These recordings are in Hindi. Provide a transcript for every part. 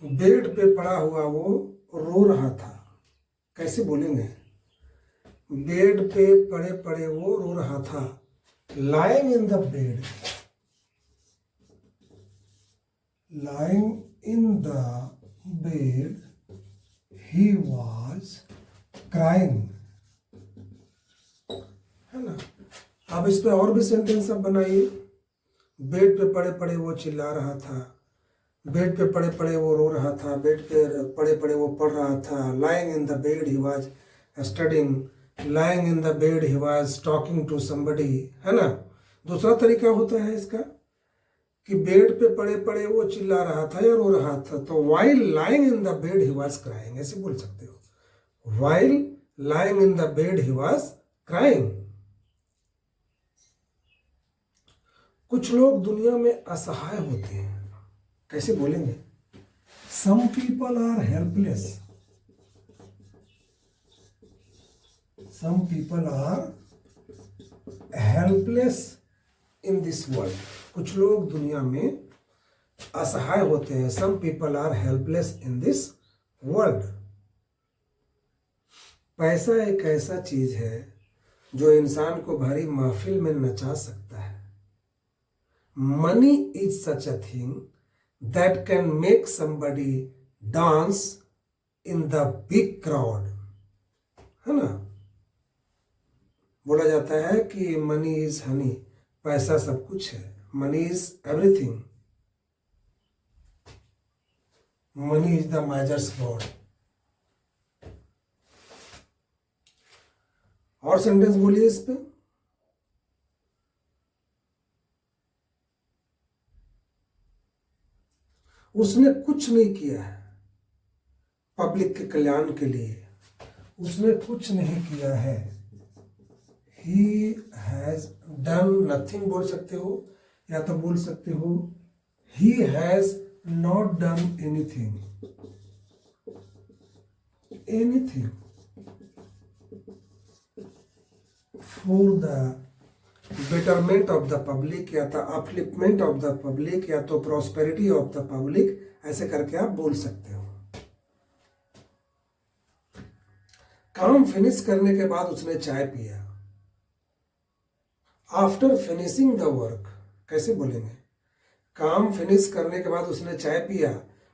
बेड पे पड़ा हुआ वो रो रहा था। कैसे बोलेंगे? बेड पे पड़े पड़े वो रो रहा था। Lying in the bed, lying in the bed he was crying, है ना। अब इस पे और भी सेंटेंस अब बनाइए। बेड पे पड़े पड़े वो चिल्ला रहा था, बेड पे पड़े पड़े वो रो रहा था, बेड पे पड़े पड़े वो पढ़ रहा था। Lying in the bed he was studying, lying in the bed he was talking to somebody, है ना। दूसरा तरीका होता है इसका कि बेड पे पड़े पड़े वो चिल्ला रहा था या रो रहा था, तो while lying in the bed he was crying, ऐसे बोल सकते हो। While lying in the bed he was crying. कुछ लोग दुनिया में असहाय होते हैं। कैसे बोलेंगे? Some people are helpless, some people are helpless in this world. कुछ लोग दुनिया में असहाय होते हैं। Some people are helpless in this world. पैसा एक ऐसा चीज है जो इंसान को भरी महफिल में नचा सकता है। Money is such a thing that can make somebody dance in the big crowd, है ना। बोला जाता है कि मनी इज हनी, पैसा सब कुछ है। Money is everything, money is the measures God. और सेंटेंस बोलिए इस पे। उसने कुछ नहीं किया है पब्लिक के कल्याण के लिए, उसने कुछ नहीं किया है। He has done nothing बोल सकते हो, या तो बोल सकते हो He has not done anything, anything for the betterment of the public, या तो upliftment of the public, या तो prosperity of the public, ऐसे करके आप बोल सकते हो। काम फिनिश करने के बाद उसने चाय पिया। आफ्टर फिनिशिंग द वर्क, कैसे बोलेंगे? काम फिनिश करने के बाद उसने चाय पिया।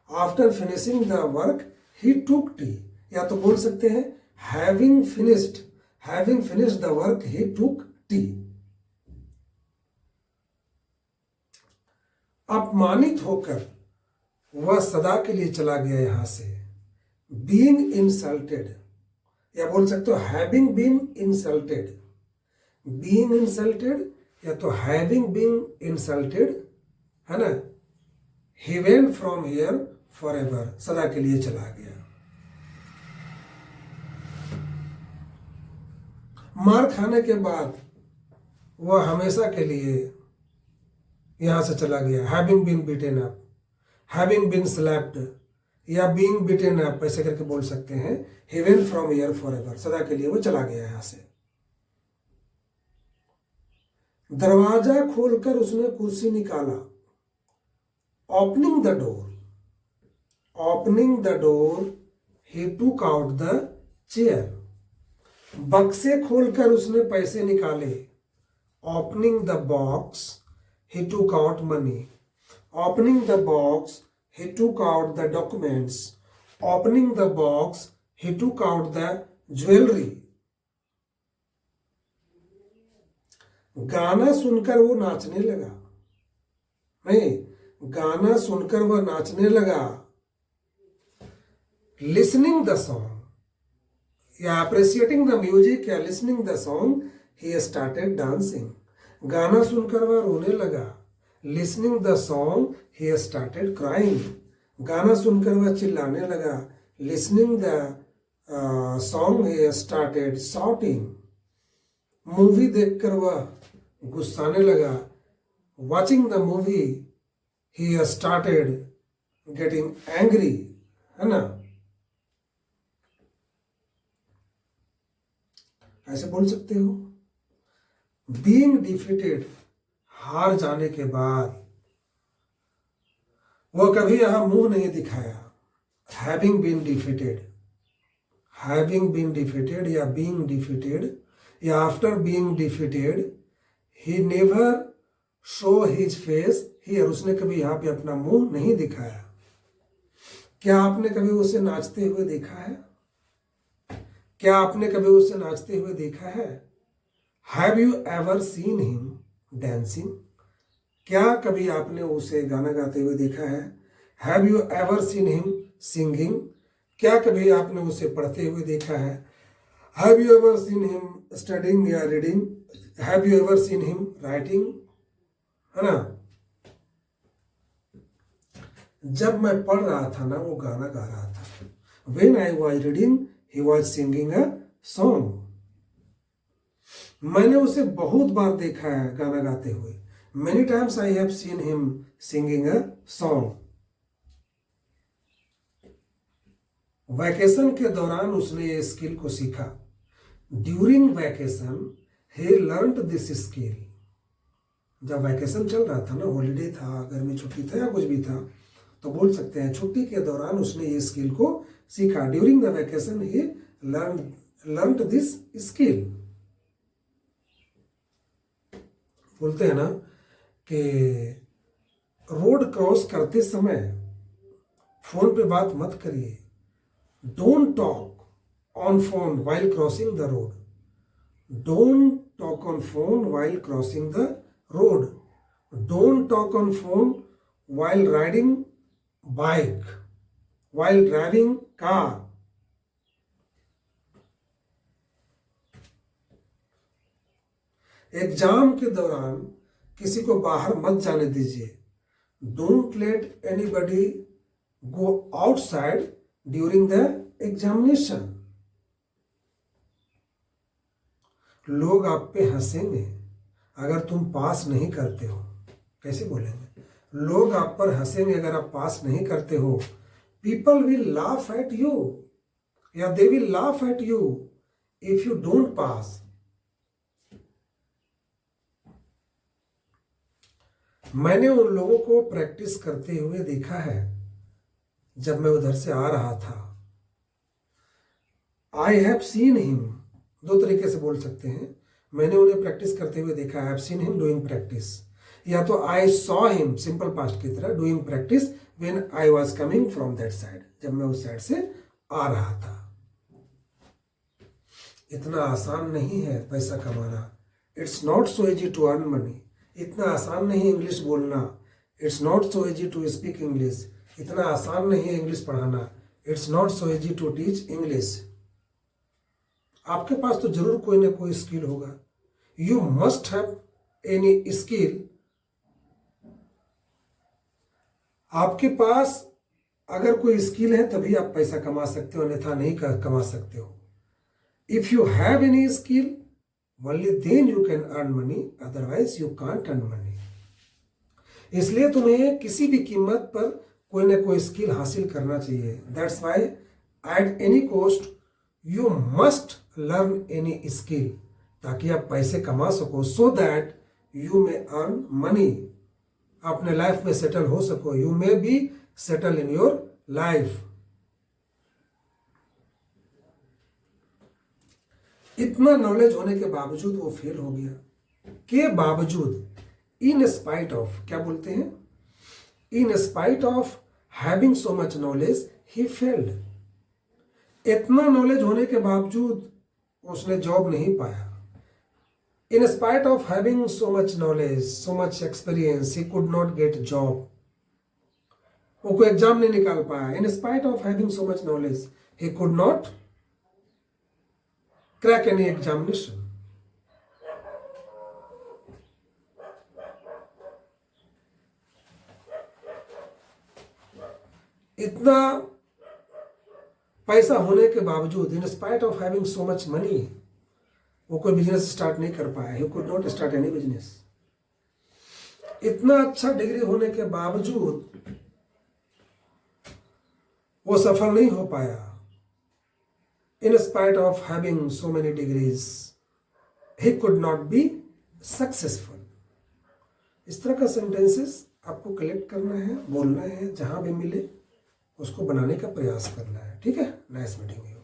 After finishing the work he took T, या तो बोल सकते हैं having finished the work he took T. अपमानित होकर वह सदा के लिए चला गया यहां से। बीइंग इंसल्टेड, या बोल सकते हो having been insulted. Being insulted या तो हैविंग बीन इंसल्टेड, है ना। He went from here for ever, सदा के लिए चला गया। मार खाने के बाद वह हमेशा के लिए यहां से चला गया। Having been beaten up, having been slapped, या बीइंग बीटेन अप, ऐसे करके बोल सकते हैं। He went from here for ever, सदा के लिए वो चला गया यहां से। दरवाजा खोलकर उसने कुर्सी निकाला। Opening the door, opening the door he took out the chair. बक्से खोलकर उसने पैसे निकाले। Opening the box he took out money. Opening the box he took out the documents. Opening the box, he took out the jewelry. गाना सुनकर वो नाचने लगा। नहीं, गाना सुनकर वह नाचने लगा। Listening the song, या appreciating the music, या listening the song, he started dancing. गाना सुनकर वह रोने लगा। Listening the song, he started crying. गाना सुनकर वह चिल्लाने लगा। Listening the song, he started shouting. Movie देखकर वह गुस्साने लगा। Watching the movie, he started getting angry, है ना। ऐसे बोल सकते हो। Being defeated, हार जाने के बाद वह कभी यहां मुंह नहीं दिखाया। Having been defeated, having been defeated या बीइंग डिफीटेड या after being defeated, he never show his face here, उसने कभी यहाँ पे अपना मुंह नहीं दिखाया। क्या आपने कभी उसे नाचते हुए देखा है? क्या आपने कभी उसे नाचते हुए देखा है? Have you ever seen him dancing, क्या कभी आपने उसे गाना गाते हुए देखा है? Have you ever seen him singing, क्या कभी आपने उसे पढ़ते हुए देखा है? Have you ever seen him studying या reading, have you ever seen him writing, है ना। जब मैं पढ़ रहा था ना वो गाना गा रहा था। When I was reading, he was singing a song. मैंने उसे बहुत बार देखा है गाना गाते हुए। Many times I have seen him singing a song. Vacation के दौरान उसने ये स्किल को सीखा। During vacation, he learned this skill. जब वैकेशन चल रहा था ना, हॉलीडे था, गर्मी छुट्टी था या कुछ भी था, तो बोल सकते हैं छुट्टी के दौरान उसने ये स्किल को सीखा। During the vacation he learned this skill. बोलते हैं ना कि रोड क्रॉस करते समय फोन पे बात मत करिए। Don't talk on phone while crossing the road, don't talk on phone while crossing the road, don't talk on phone while riding bike, while driving car. Exam के दौरान किसी को बाहर मत जाने दीजिए। Don't let anybody go outside during the examination. लोग आप पे हंसेंगे अगर तुम पास नहीं करते हो। कैसे बोलेंगे? लोग आप पर हंसेंगे अगर आप पास नहीं करते हो। People will laugh at you या they will laugh at you if you don't pass. मैंने उन लोगों को प्रैक्टिस करते हुए देखा है जब मैं उधर से आ रहा था। आई हैव सीन हिम, दो तरीके से बोल सकते हैं। मैंने उन्हें प्रैक्टिस करते हुए देखा, I have seen him doing practice, या तो I saw him simple past की तरह doing practice when I was coming from that side, जब मैं उस साइड से आ रहा था। इतना आसान नहीं है पैसा कमाना। It's not so easy to earn money. इतना आसान नहीं इंग्लिश बोलना। It's not so easy to speak English. इतना आसान नहीं है इंग्लिश पढ़ाना। It's not so easy to teach English. आपके पास तो जरूर कोई ना कोई स्किल होगा। You must have any skill. आपके पास अगर कोई स्किल है तभी आप पैसा कमा सकते हो, अन्यथा नहीं कमा सकते हो। If you have any skill only then you can earn money, otherwise you can't earn money. इसलिए तुम्हें किसी भी कीमत पर कोई ना कोई स्किल हासिल करना चाहिए। That's why at any cost you must learn any skill, ताकि आप पैसे कमा सको, so that you may earn money, अपने लाइफ में सेटल हो सको। You may be settle in your life. इतना नॉलेज होने के बावजूद वो फेल हो गया। के बावजूद, इन स्पाइट ऑफ, क्या बोलते हैं, in spite of having so much knowledge he failed. इतना नॉलेज होने के बावजूद उसने जॉब नहीं पाया। In spite of having so much knowledge, so much experience, he could not get job. वो कोई एग्जाम नहीं निकाल पाया। In spite of having so much knowledge, he could not crack any examination. इतना पैसा होने के बावजूद, in spite of having so much money, वो कोई बिजनेस स्टार्ट नहीं कर पाया। He could not start any business. इतना अच्छा डिग्री होने के बावजूद वो सफल नहीं हो पाया। In spite of having so many degrees he could not be successful. इस तरह का सेंटेंसेस आपको कलेक्ट करना है, बोलना है जहां भी मिले। उसको बनाने का प्रयास करना है। ठीक है, नेक्स्ट मीटिंग में।